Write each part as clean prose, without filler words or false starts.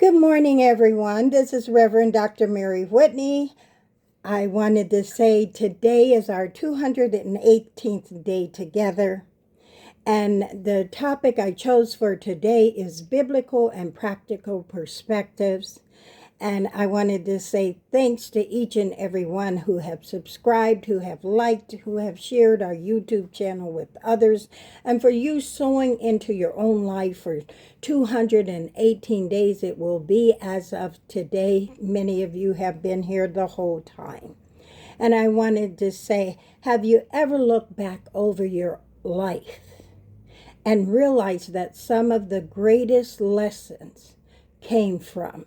Good morning, everyone. This is Reverend Dr. Mary Whitney. I wanted to say today is our 218th day together. And the topic I chose for today is biblical and practical perspectives. And I wanted to say thanks to each and every one who have subscribed, who have liked, who have shared our YouTube channel with others, and for you sowing into your own life for 218 days. It will be as of today. Many of you have been here the whole time. And I wanted to say, have you ever looked back over your life and realized that some of the greatest lessons came from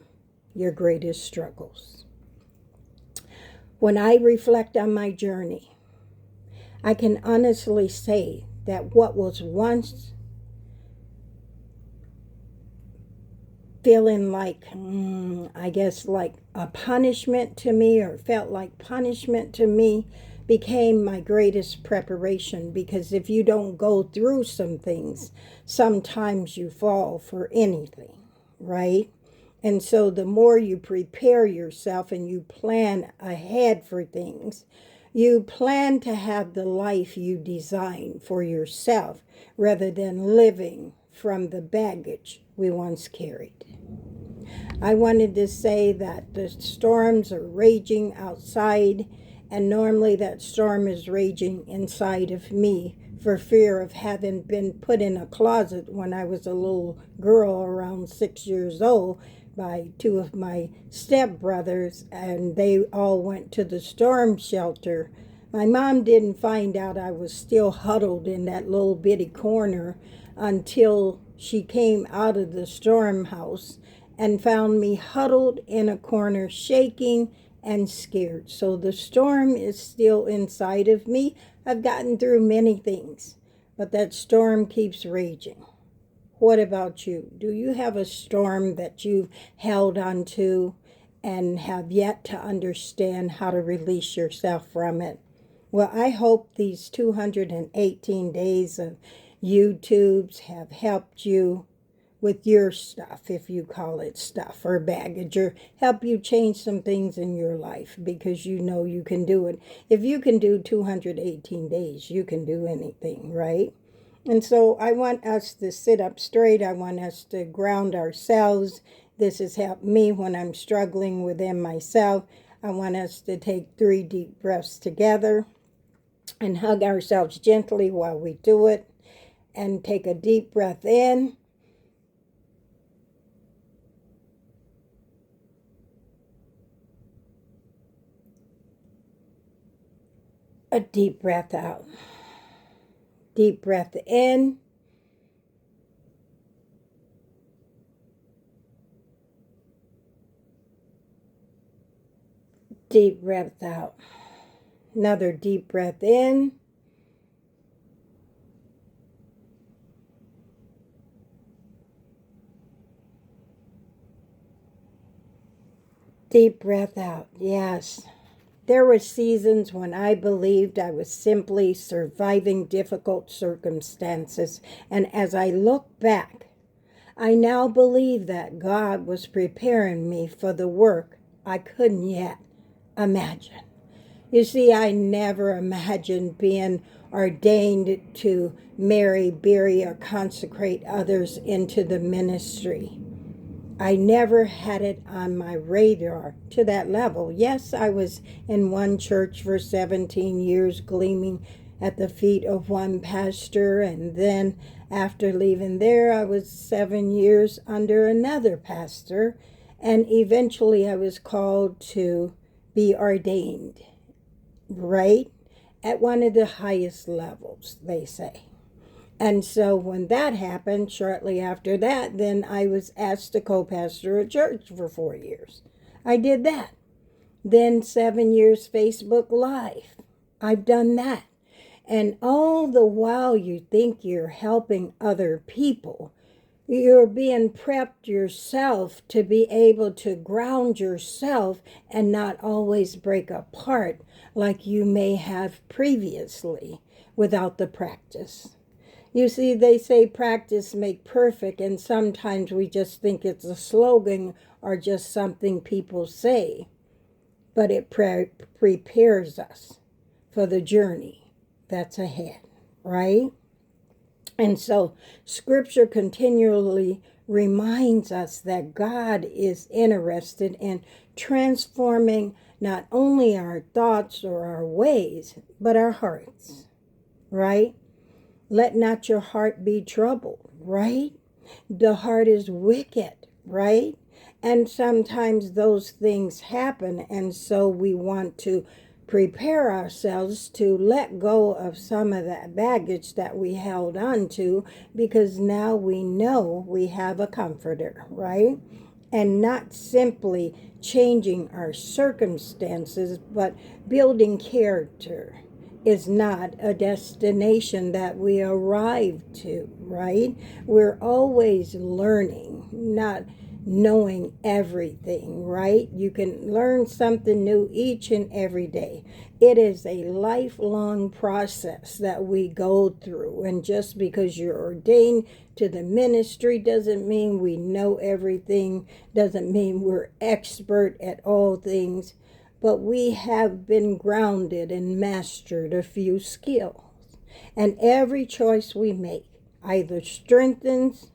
your greatest struggles? When I reflect on my journey, I can honestly say that what was once feeling like, like a punishment to me, or felt like punishment to me, became my greatest preparation. Because if you don't go through some things, sometimes you fall for anything, right? And so the more you prepare yourself and you plan ahead for things, you plan to have the life you design for yourself rather than living from the baggage we once carried. I wanted to say that the storms are raging outside, and normally that storm is raging inside of me for fear of having been put in a closet when I was a little girl around 6 years old by two of my stepbrothers, and they all went to the storm shelter. My mom didn't find out I was still huddled in that little bitty corner until she came out of the storm house and found me huddled in a corner, shaking and scared. So the storm is still inside of me. I've gotten through many things, but that storm keeps raging. What about you? Do you have a storm that you've held onto and have yet to understand how to release yourself from it? Well, I hope these 218 days of YouTubes have helped you with your stuff, if you call it stuff or baggage, or help you change some things in your life, because you know you can do it. If you can do 218 days, you can do anything, right? And so I want us to sit up straight. I want us to ground ourselves. This has helped me when I'm struggling within myself. I want us to take 3 deep breaths together and hug ourselves gently while we do it. And take a deep breath in. A deep breath out. Deep breath in. Deep breath out. Another deep breath in. Deep breath out. Yes. There were seasons when I believed I was simply surviving difficult circumstances. And as I look back, I now believe that God was preparing me for the work I couldn't yet imagine. You see, I never imagined being ordained to marry, bury, or consecrate others into the ministry. I never had it on my radar to that level. Yes, I was in one church for 17 years, gleaming at the feet of one pastor, and then after leaving there, I was 7 years under another pastor, and eventually I was called to be ordained, right? At one of the highest levels, they say. And so when that happened, shortly after that, then I was asked to co-pastor a church for 4 years. I did that. Then 7 years Facebook Live. I've done that. And all the while you think you're helping other people, you're being prepped yourself to be able to ground yourself and not always break apart like you may have previously without the practice. You see, they say practice make perfect, and sometimes we just think it's a slogan or just something people say, but it prepares us for the journey that's ahead, right? And so scripture continually reminds us that God is interested in transforming not only our thoughts or our ways, but our hearts, right? Let not your heart be troubled, right? The heart is wicked, right? And sometimes those things happen, and so we want to prepare ourselves to let go of some of that baggage that we held on to, because now we know we have a comforter, right? And not simply changing our circumstances, but building character is not a destination that we arrive to, right? We're always learning, not knowing everything, right? You can learn something new each and every day. It is a lifelong process that we go through. And just because you're ordained to the ministry doesn't mean we know everything, doesn't mean we're expert at all things, but we have been grounded and mastered a few skills. And every choice we make either strengthens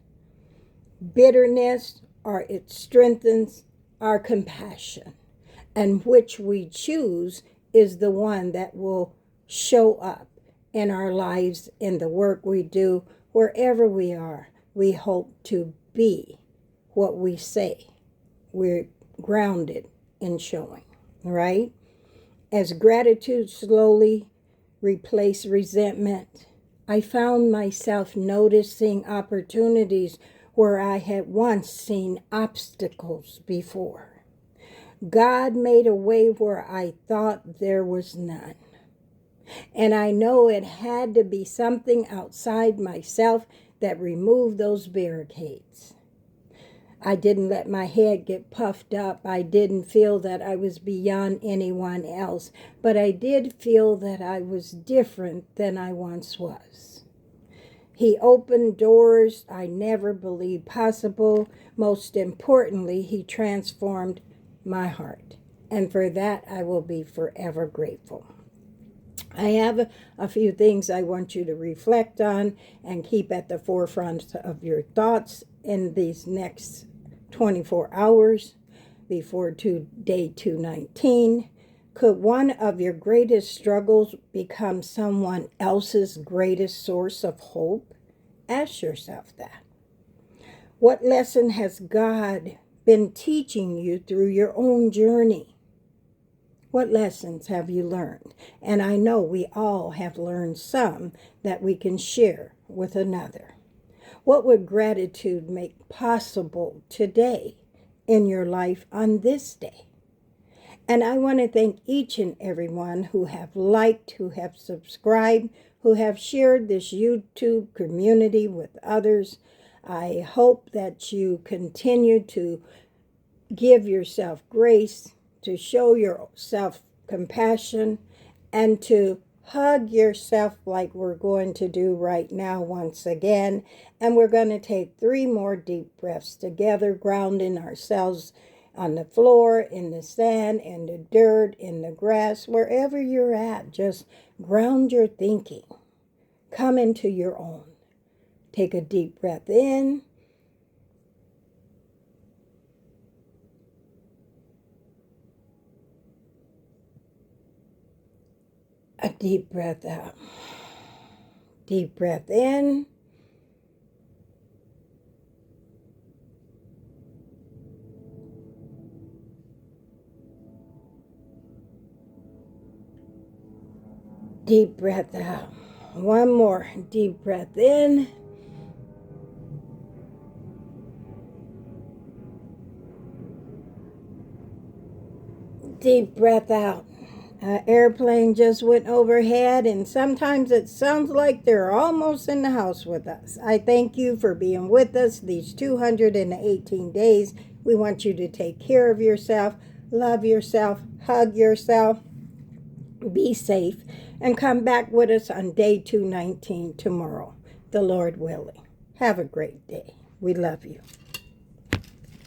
bitterness or it strengthens our compassion. And which we choose is the one that will show up in our lives, in the work we do, wherever we are. We hope to be what we say. We're grounded in showing, right? As gratitude slowly replaced resentment, I found myself noticing opportunities where I had once seen obstacles before. God made a way where I thought there was none. And I know it had to be something outside myself that removed those barricades. I didn't let my head get puffed up. I didn't feel that I was beyond anyone else, but I did feel that I was different than I once was. He opened doors I never believed possible. Most importantly, he transformed my heart. And for that, I will be forever grateful. I have a few things I want you to reflect on and keep at the forefront of your thoughts in these next 24 hours before day 219. Could one of your greatest struggles become someone else's greatest source of hope? Ask yourself that. What lesson has God been teaching you through your own journey? What lessons have you learned? And I know we all have learned some that we can share with another. What would gratitude make possible today in your life on this day? And I want to thank each and everyone who have liked, who have subscribed, who have shared this YouTube community with others. I hope that you continue to give yourself grace, to show yourself compassion, and to hug yourself like we're going to do right now once again. And we're going to take 3 more deep breaths together, grounding ourselves on the floor, in the sand, in the dirt, in the grass, wherever you're at. Just ground your thinking. Come into your own. Take a deep breath in. A deep breath out. Deep breath in. Deep breath out. One more deep breath in. Deep breath out. An airplane just went overhead, and sometimes it sounds like they're almost in the house with us. I thank you for being with us these 218 days. We want you to take care of yourself, love yourself, hug yourself, be safe, and come back with us on day 219 tomorrow. the Lord willing. Have a great day. We love you.